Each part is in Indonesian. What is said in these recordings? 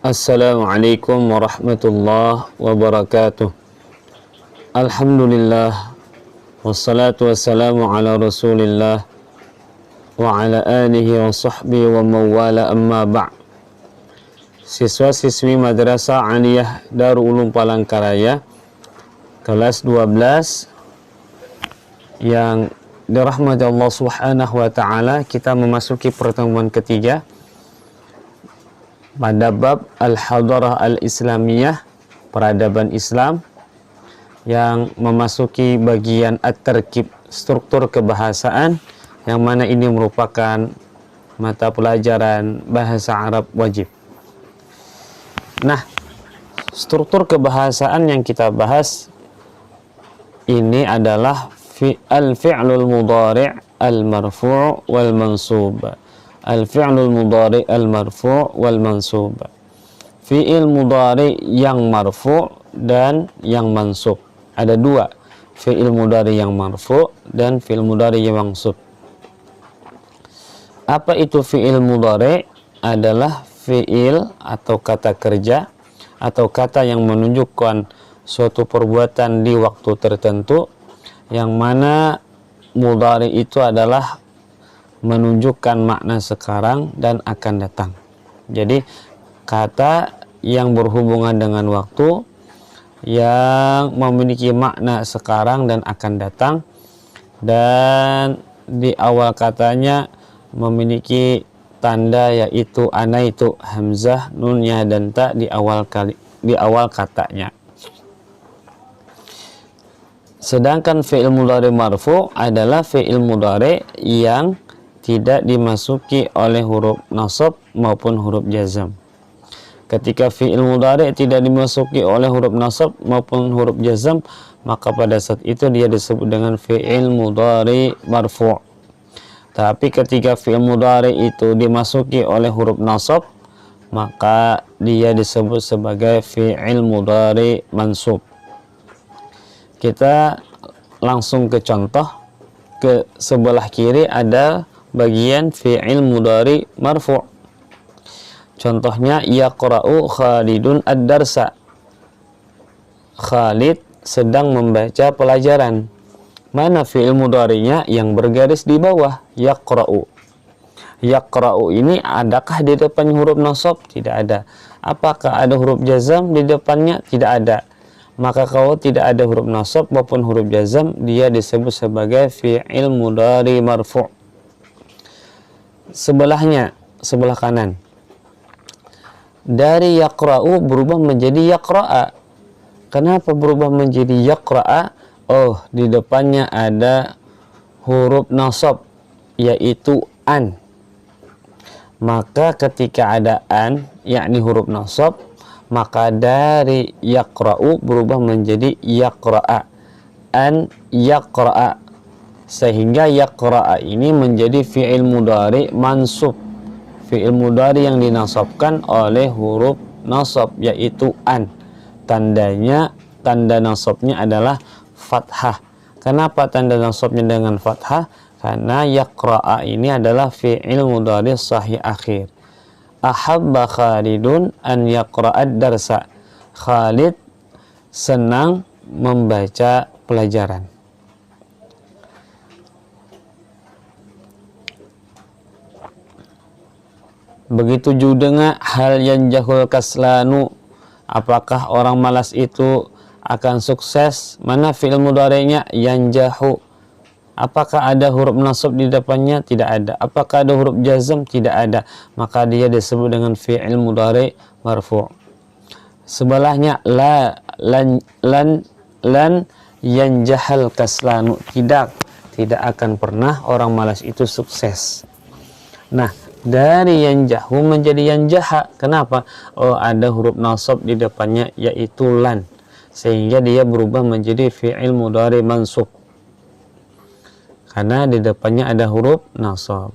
Assalamualaikum warahmatullahi wabarakatuh. Alhamdulillah wassalatu wassalamu ala Rasulillah wa ala alihi wa sahbihi wa mawala, amma ba'. Siswa-siswi Madrasah Aliyah Darul Ulum Palangkaraya kelas 12 yang dirahmati Allah Subhanahu wa taala, kita memasuki pertemuan ketiga pada bab Al-Hadarah Al-Islamiyah, peradaban Islam, yang memasuki bagian At-Tarkib, struktur kebahasaan, yang mana ini merupakan mata pelajaran bahasa Arab wajib. Nah, struktur kebahasaan yang kita bahas ini adalah al-fi'lul mudhari' al-marfu' wal mansub. Al-fi'lul mudhari' al-marfu' wal mansub. Fi'il mudhari' yang marfu' dan yang mansub. Ada dua, fi'il mudhari' yang marfu' dan fi'il mudhari' yang mansub. Apa itu fi'il mudhari'? Adalah fi'il atau kata kerja atau kata yang menunjukkan suatu perbuatan di waktu tertentu, yang mana mudhari' itu adalah menunjukkan makna sekarang dan akan datang. Jadi kata yang berhubungan dengan waktu, yang memiliki makna sekarang dan akan datang, dan di awal katanya memiliki tanda yaitu anaitu, hamzah, nun, ya, dan ta di awal katanya. Sedangkan fi'il mudhari marfu adalah fi'il mudhari yang tidak dimasuki oleh huruf nasab maupun huruf jazm. Ketika fi'il mudhari tidak dimasuki oleh huruf nasab maupun huruf jazm, maka pada saat itu dia disebut dengan fi'il mudhari marfu'. Tapi ketika fi'il mudhari itu dimasuki oleh huruf nasab, maka dia disebut sebagai fi'il mudhari mansub. Kita langsung ke contoh. Ke sebelah kiri ada bagian fi'il mudhari marfu'. Contohnya, yaqra'u Khalidun ad-darsa. Khalid sedang membaca pelajaran. Mana fi'il mudhari'nya? Yang bergaris di bawah, yaqra'u. Yaqra'u ini adakah di depan huruf nasab? Tidak ada. Apakah ada huruf jazm di depannya? Tidak ada. Maka kalau tidak ada huruf nasab maupun huruf jazm, dia disebut sebagai fi'il mudhari marfu'. Sebelahnya, sebelah kanan, dari yaqra'u berubah menjadi yaqra'a. Kenapa berubah menjadi yaqra'a? Oh, di depannya ada huruf nasab, yaitu an. Maka ketika ada an, yakni huruf nasab, maka dari yaqra'u berubah menjadi yaqra'a. An yaqra'a. Sehingga yaqra'a ini menjadi fi'il mudhari mansub, fi'il mudhari yang dinasabkan oleh huruf nasab, yaitu an. Tandanya, tanda nasabnya adalah fathah. Kenapa tanda nasabnya dengan fathah? Karena yaqra'a ini adalah fi'il mudhari sahih akhir. Ahabba Khalidun an yaqra'ad darsa. Khalid senang membaca pelajaran. Begitu juga dengan hal yang jahul kaslanu. Apakah orang malas itu akan sukses? Mana fi'il mudhari'nya? Yanjahu. Apakah ada huruf nasab di depannya? Tidak ada. Apakah ada huruf jazm? Tidak ada. Maka dia disebut dengan fi'il mudhari marfu'. Sebelahnya lan yanjahal kaslanu. Tidak akan pernah orang malas itu sukses. Nah, dari yanjahu menjadi yanjaha. Kenapa? Oh, ada huruf nasab di depannya, yaitu lan, sehingga dia berubah menjadi fi'il mudhari mansub karena di depannya ada huruf nasab.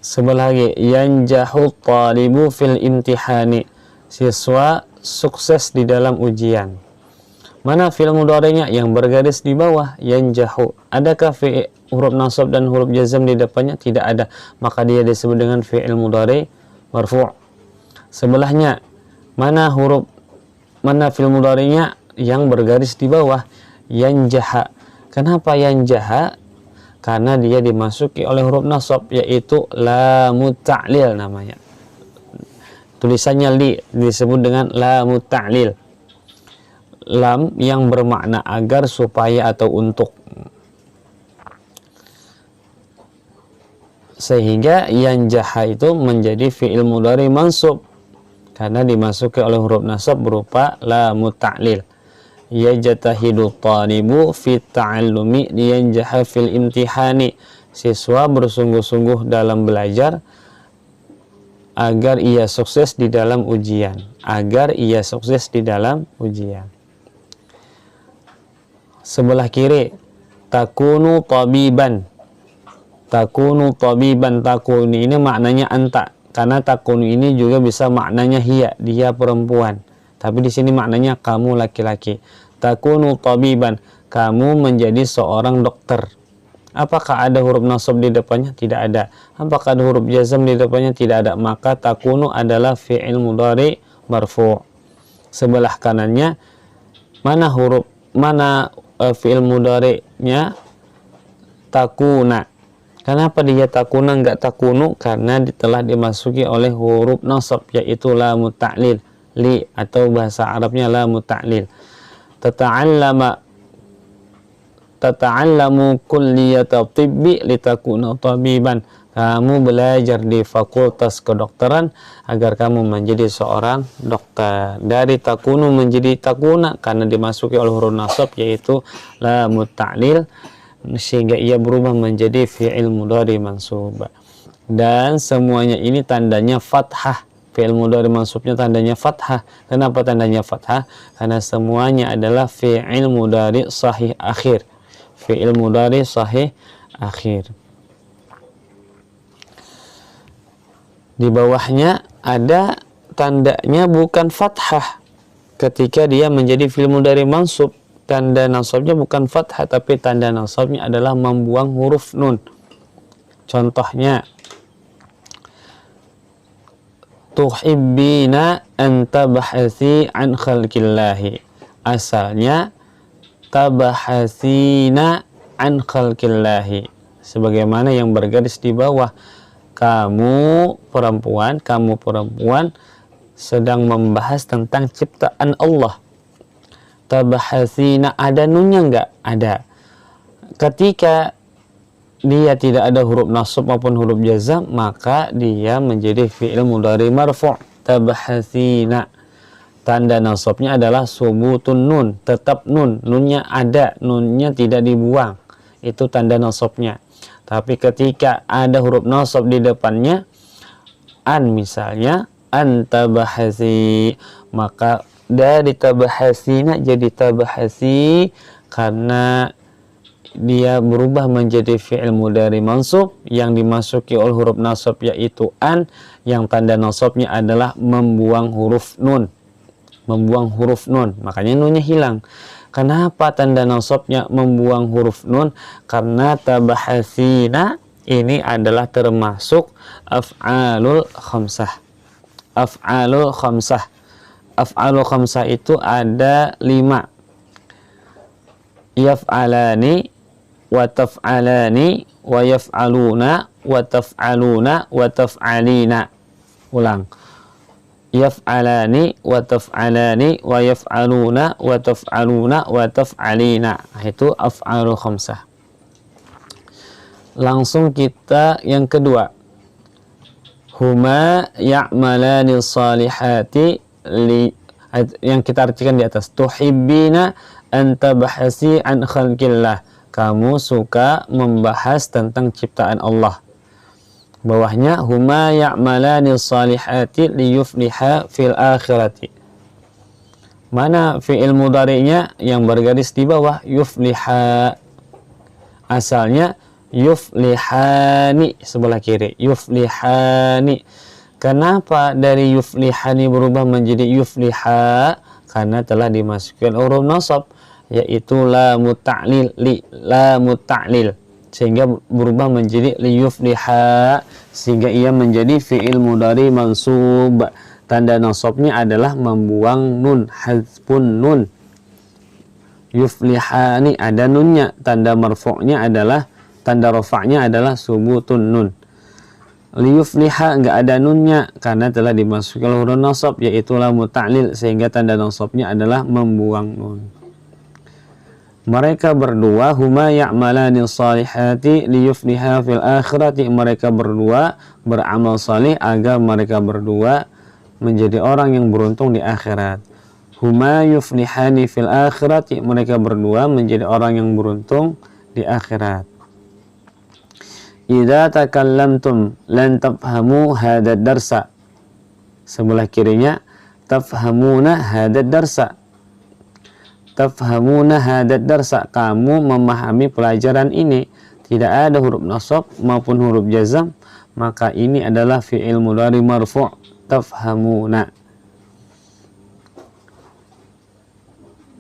Sebelah lagi, yanjahu talibu fil imtihani. Siswa sukses di dalam ujian. Mana fi'il mudhari'nya? Yang bergaris di bawah, yanjahu. Adakah huruf nasab dan huruf jazm di depannya? Tidak ada. Maka dia disebut dengan fi'il mudhari marfu'. Sebelahnya mana fi'il mudhari'nya yang bergaris di bawah? Yanjaha. Kenapa yanjaha? Karena dia dimasuki oleh huruf nasab, yaitu lamut ta'lil namanya. Tulisannya li, disebut dengan lamut ta'lil. Lam yang bermakna agar, supaya, atau untuk. Sehingga yanjaha itu menjadi fi'il mudhari mansub karena dimasuki oleh huruf nasab berupa lamut ta'lil. Yajtahidu talibu fi ta'allumi liyanjaha fil imtihani. Siswa bersungguh-sungguh dalam belajar agar ia sukses di dalam ujian. Agar ia sukses di dalam ujian. Sebelah kiri, takunu tabiban. Takunu tabiban, takunu ini maknanya anta. Karena takunu ini juga bisa maknanya hiya, dia perempuan. Tapi di sini maknanya kamu laki-laki. Takunu tabiban, kamu menjadi seorang dokter. Apakah ada huruf nasab di depannya? Tidak ada. Apakah ada huruf jazm di depannya? Tidak ada. Maka takunu adalah fi'il mudhari marfu'. Sebelah kanannya mana fi'il mudhari'nya? Takuna. Kenapa dia takuna enggak takunu? Karena telah dimasuki oleh huruf nasab, yaitu lamut ta'lil, li, atau bahasa Arabnya lamut ta'lil. Tata'allamu kulliyata tibbi litakuna tabiban. Kamu belajar di fakultas kedokteran agar kamu menjadi seorang dokter. Dari takunu menjadi takuna karena dimasuki oleh huruf nasab, yaitu lamut ta'lil, sehingga ia berubah menjadi fi'il mudhari mansub. Dan semuanya ini tandanya fathah. Fi'il mudhari mansubnya tandanya fathah. Kenapa tandanya fathah? Karena semuanya adalah fi'il mudhari sahih akhir. Fi'il mudhari sahih akhir. Di bawahnya ada tandanya bukan fathah. Ketika dia menjadi fi'il mudhari mansub, tanda nasabnya bukan fathah, tapi tanda nasabnya adalah membuang huruf nun. Contohnya, tuhibbina an tabahasi an khalqillahi. Asalnya tabahasina an khalqillahi, sebagaimana yang bergaris di bawah. Kamu perempuan sedang membahas tentang ciptaan Allah. Tabahasina, ada nunnya enggak? Ada. Ketika dia tidak ada huruf nasab maupun huruf jazm, maka dia menjadi fi'il mudhari marfu'. Tabahasina, tanda nasabnya adalah subutun nun, tetap nun, nunnya ada, nunnya tidak dibuang, itu tanda nasabnya. Tapi ketika ada huruf nasab di depannya, an misalnya, an tabahasi, maka dari tabahasina jadi tabahasi karena dia berubah menjadi fi'il mudhari mansub yang dimasuki oleh huruf nasab, yaitu an, yang tanda nasabnya adalah membuang huruf nun. Membuang huruf nun, makanya nunnya hilang. Kenapa tanda nasabnya membuang huruf nun? Karena tabahasina ini adalah termasuk af'alul khamsah. Af'alul khamsah. Af'alul khamsah itu ada 5. Yaf'alani, wa taf'alani, wa yaf'aluna, wa taf'aluna, wa taf'alina. Ulang. Yaf'alani, wa taf'alani, wa yaf'aluna, wa taf'aluna, wa taf'alina. Itu af'alul khamsah. Langsung kita yang kedua. Huma ya'malani salihati yang kita artikan di atas. Tuhibbina an tabahasi an khalqillah. Kamu suka membahas tentang ciptaan Allah. Bawahnya huma ya'malani salihati liyufliha fil akhirati. Mana fi'il mudhari'nya yang bergaris di bawah? Yufliha. Asalnya yuflihani, sebelah kiri. Yuflihani. Kenapa dari yuflihani berubah menjadi yufliha? Karena telah dimasukkan huruf nasab, yaitu lamut ta'lil, lamut ta'lil, sehingga berubah menjadi liyufliha, sehingga ia menjadi fi'il mudhari mansub. tanda nasabnya adalah membuang nun, hadzfun nun. Yuflihani ada nunnya, tanda marfu'nya adalah, tanda rafa'nya adalah subutun nun. Liyufliha enggak ada nunnya karena telah dimasuki oleh huruf nasab, yaitu lamu ta'lil, sehingga tanda nasabnya adalah membuang nun. Mereka berdua huma ya'malani salihati liyufliha fil akhirati, mereka berdua beramal salih agar mereka berdua menjadi orang yang beruntung di akhirat. Huma yuflihani fil akhirati, mereka berdua menjadi orang yang beruntung di akhirat. Idza takallamtum lan tafhamu hadad darsa, sebelah kirinya tafhamuna hadad darsa. Tafhamuna hadad darsa, kamu memahami pelajaran ini. Tidak ada huruf nasab maupun huruf jazam, maka ini adalah fi'il mudhari marfu', tafhamuna.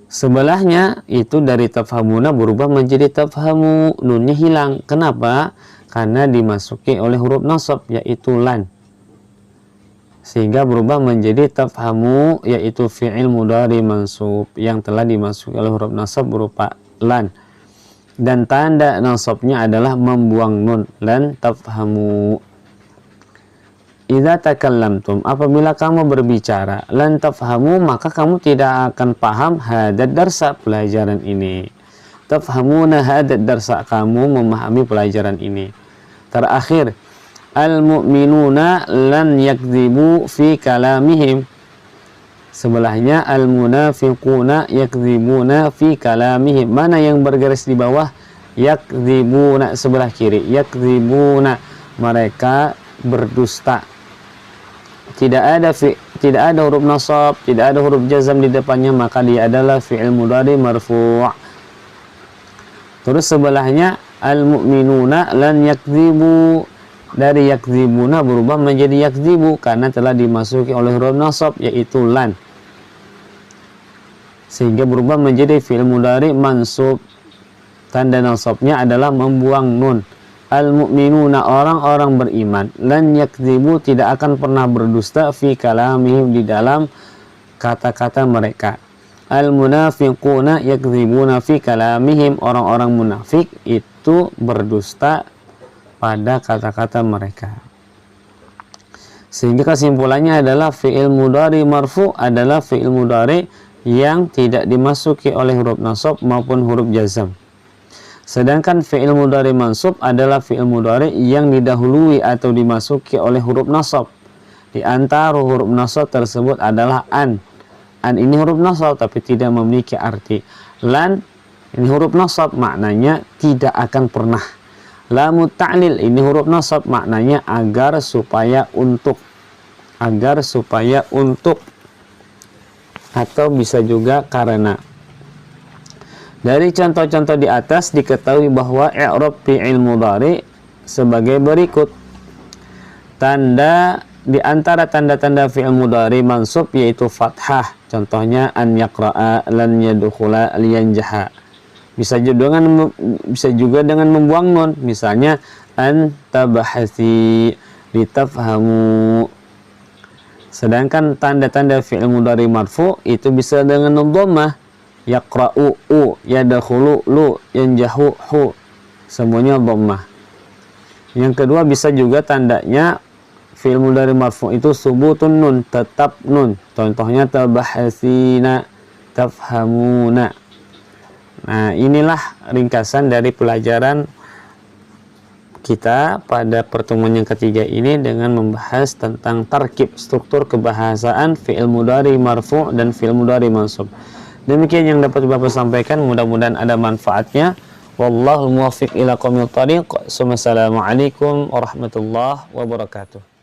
Sebelahnya itu dari tafhamuna berubah menjadi tafhamu, nunnya hilang. Kenapa? Karena dimasuki oleh huruf nasab, yaitu lan, sehingga berubah menjadi tafhamu, yaitu fi'il mudhari mansub yang telah dimasuki oleh huruf nasab berupa lan, dan tanda nasabnya adalah membuang nun, lan tafhamu. Idza takallamtum, apabila kamu berbicara, lan tafhamu, maka kamu tidak akan paham hadad darsa, pelajaran ini. Tafhamuna hadad darsa, kamu memahami pelajaran ini. Terakhir, al-mu'minuna lan yakdzibu fi kalamihim, sebelahnya al-munafiquna yakdzibuna fi kalamihim. Mana yang bergaris di bawah? Yakdzibuna, sebelah kiri. Yakdzibuna, mereka berdusta. Tidak ada huruf nasab, tidak ada huruf jazam di depannya, maka dia adalah fi'il mudhari marfu'. Terus sebelahnya al-mu'minuna lan yakdzibu, dari yakdzibuna berubah menjadi yakdzibu karena telah dimasuki oleh huruf nasab, yaitu lan, sehingga berubah menjadi fi'il mudhari mansub. Tanda nasabnya adalah membuang nun. Al-mu'minuna, orang-orang beriman, lan yakdzibu, tidak akan pernah berdusta, fi kalamihim, di dalam kata-kata mereka. Al-munafiquna yakdzibuna fi kalamihim, orang-orang munafik itu berdusta pada kata-kata mereka. Sehingga kesimpulannya adalah fi'il mudhari marfu' adalah fi'il mudhari yang tidak dimasuki oleh huruf nasab maupun huruf jazam. Sedangkan fi'il mudhari mansub adalah fi'il mudhari yang didahului atau dimasuki oleh huruf nasab. Di antara huruf nasab tersebut adalah an. An ini huruf nasab tapi tidak memiliki arti. Lan ini huruf nasab, maknanya tidak akan pernah. Lamu ta'lil ini huruf nasab, maknanya agar, supaya, untuk. Agar, supaya, untuk, atau bisa juga karena. Dari contoh-contoh di atas diketahui bahwa i'rab fi'il mudhari sebagai berikut. Tanda di antara tanda-tanda fi'il mudhari mansub yaitu fathah. Contohnya an yaqra'a, lan yadkhula, liyanjaha. Bisa juga dengan membuang nun. Misalnya an tabahasi, litafhamu. Sedangkan tanda-tanda fi'il mudhari marfu itu bisa dengan dhammah. Yaqra'u, u, yadkhulu, lu, yanjahu, hu. Semuanya dhammah. Yang kedua bisa juga tandanya fi'il mudhari marfu itu subutun nun, tetap nun. Contohnya tabahasina, tafhamuna. Nah, inilah ringkasan dari pelajaran kita pada pertemuan yang ketiga ini dengan membahas tentang tarkib, struktur kebahasaan fi'il mudhari marfu dan fi'il mudhari mansub. Demikian yang dapat Bapak sampaikan, mudah-mudahan ada manfaatnya. Wallahul muwaffiq ila aqwamit thariq. Wassalamualaikum warahmatullahi wabarakatuh.